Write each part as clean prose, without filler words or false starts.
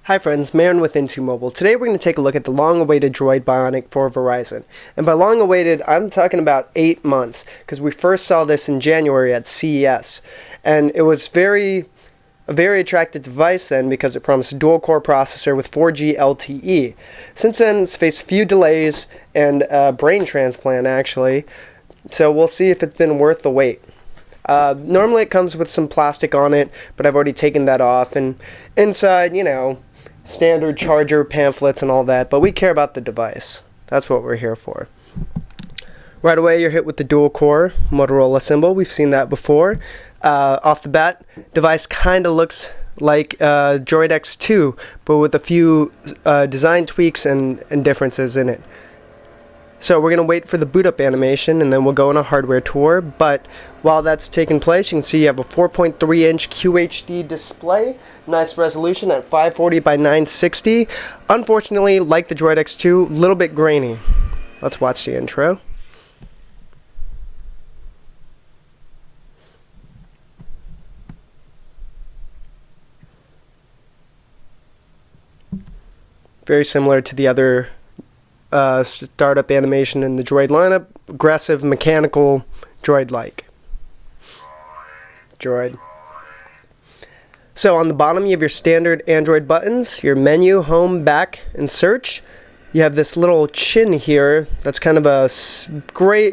Hi friends, Marin with Into Mobile. Today we're going to take a look at the long-awaited Droid Bionic for Verizon. And by long-awaited, I'm talking about 8 months, because we first saw this in January at CES. And it was a very attractive device then because it promised a dual-core processor with 4G LTE. Since then, it's faced a few delays and a brain transplant actually, so we'll see if it's been worth the wait. Normally it comes with some plastic on it, but I've already taken that off, and inside, standard charger pamphlets and all that, but we care about the device. That's what we're here for. Right away, you're hit with the dual-core Motorola symbol. We've seen that before. Off the bat, device kind of looks like Droid X2, but with a few design tweaks and differences in it. So we're going to wait for the boot up animation and then we'll go on a hardware tour. But while that's taking place, you can see you have a 4.3-inch QHD display. Nice resolution at 540 by 960. Unfortunately, like the Droid X2, a little bit grainy. Let's watch the intro. Very similar to the other startup animation in the Droid lineup. Aggressive, mechanical, Droid-like. Droid. So on the bottom you have your standard Android buttons, your menu, home, back, and search. You have this little chin here that's kind of a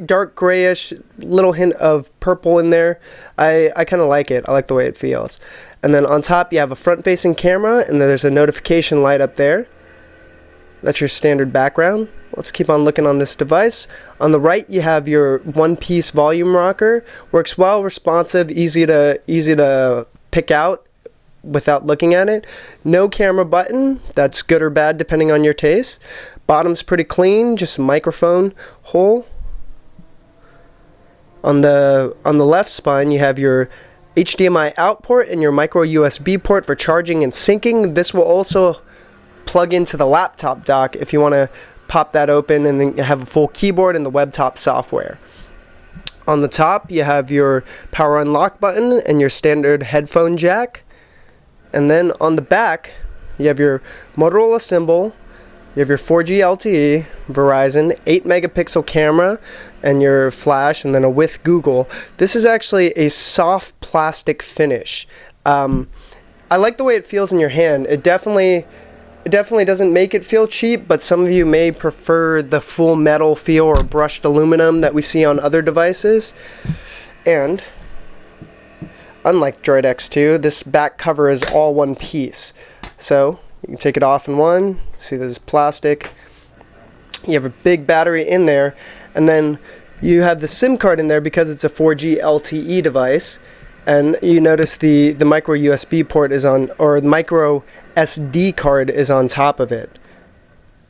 dark grayish, little hint of purple in there. I kind of like it. I like the way it feels. And then on top you have a front-facing camera, and then there's a notification light up there. That's your standard background. Let's keep on looking on this device. On the right, you have your one-piece volume rocker. Works well, responsive, easy to pick out without looking at it. No camera button. That's good or bad depending on your taste. Bottom's pretty clean, just a microphone hole. On the left spine, you have your HDMI out port and your micro USB port for charging and syncing. This will also plug into the laptop dock if you want to pop that open and then have a full keyboard and the WebTop software. On the top you have your power unlock button and your standard headphone jack, and then on the back you have your Motorola symbol, you have your 4G LTE, Verizon, 8 megapixel camera, and your flash, and then a with Google. This is actually a soft plastic finish. I like the way it feels in your hand. It definitely doesn't make it feel cheap, but some of you may prefer the full metal feel or brushed aluminum that we see on other devices. And unlike Droid X2, this back cover is all one piece. So you can take it off in one. See, there's plastic. You have a big battery in there, and then you have the SIM card in there because it's a 4G LTE device. And you notice the micro USB port is on, or the micro SD card is on top of it.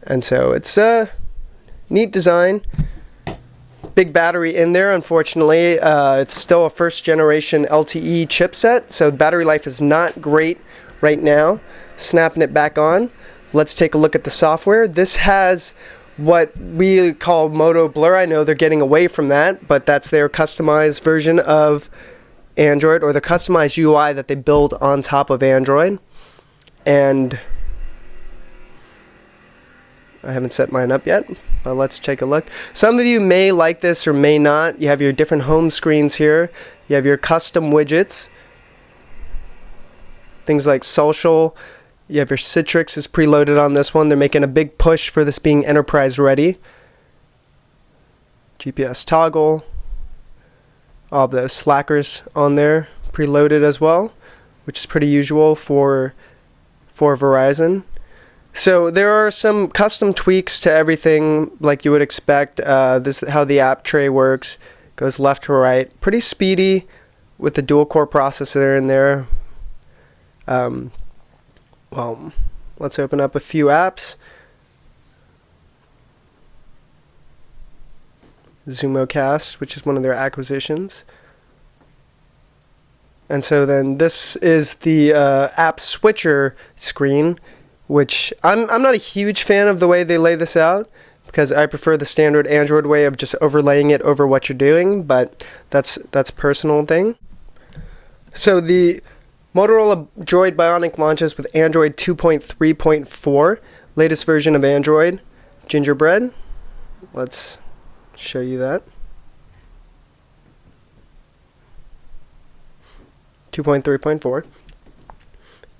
And so it's a neat design. Big battery in there, unfortunately. It's still a first generation LTE chipset, so battery life is not great right now. Snapping it back on. Let's take a look at the software. This has what we call Moto Blur. I know they're getting away from that, but that's their customized version of Android, or the customized UI that they build on top of Android. And I haven't set mine up yet, but let's take a look. Some of you may like this or may not. You have your different home screens here. You have your custom widgets, things like social. You have your Citrix is preloaded on this one. They're making a big push for this being enterprise ready. GPS toggle. All the slackers on there preloaded as well, which is pretty usual for Verizon. So there are some custom tweaks to everything like you would expect. This is how the app tray works. Goes left to right. Pretty speedy with the dual core processor in there. Well, let's open up a few apps. ZoomoCast, which is one of their acquisitions. And so then this is the app switcher screen, which I'm not a huge fan of the way they lay this out, because I prefer the standard Android way of just overlaying it over what you're doing, but that's a personal thing. So the Motorola Droid Bionic launches with Android 2.3.4, latest version of Android. Gingerbread. Let's show you that. 2.3.4.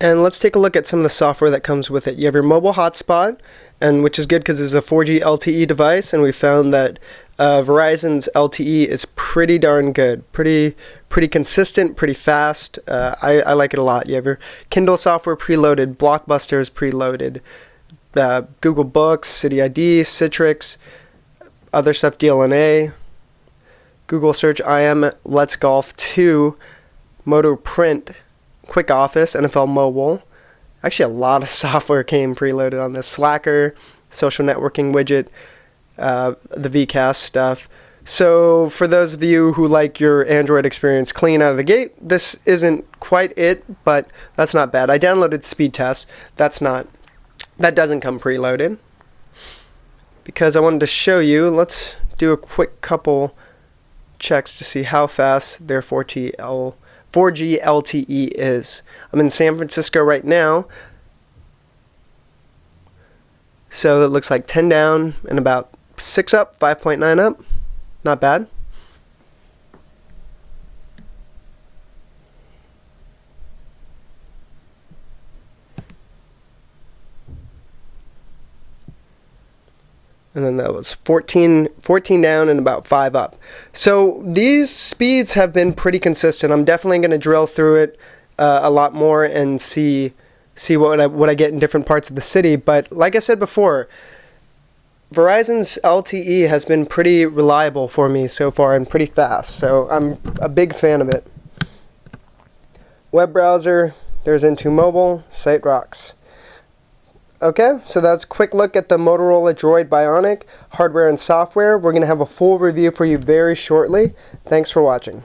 And let's take a look at some of the software that comes with it. You have your mobile hotspot, and which is good because it's a 4G LTE device, and we found that Verizon's LTE is pretty darn good, pretty consistent, pretty fast. I like it a lot. You have your Kindle software preloaded, Blockbuster is preloaded, Google Books, City ID, Citrix, other stuff, DLNA, Google Search, IM, Let's Golf 2, Moto Print, Quick Office, NFL Mobile. Actually, a lot of software came preloaded on this. Slacker, social networking widget, the VCast stuff. So for those of you who like your Android experience clean out of the gate, this isn't quite it, but that's not bad. I downloaded Speed Test. That doesn't come preloaded because I wanted to show you. Let's do a quick couple checks to see how fast their 4G LTE is. I'm in San Francisco right now, so it looks like 10 down and about 6 up, 5.9 up. Not bad. And then that was 14 down and about 5 up. So these speeds have been pretty consistent. I'm definitely going to drill through it a lot more and see what I get in different parts of the city. But like I said before, Verizon's LTE has been pretty reliable for me so far and pretty fast. So I'm a big fan of it. Web browser, there's Into Mobile, site rocks. Okay, so that's a quick look at the Motorola Droid Bionic hardware and software. We're going to have a full review for you very shortly. Thanks for watching.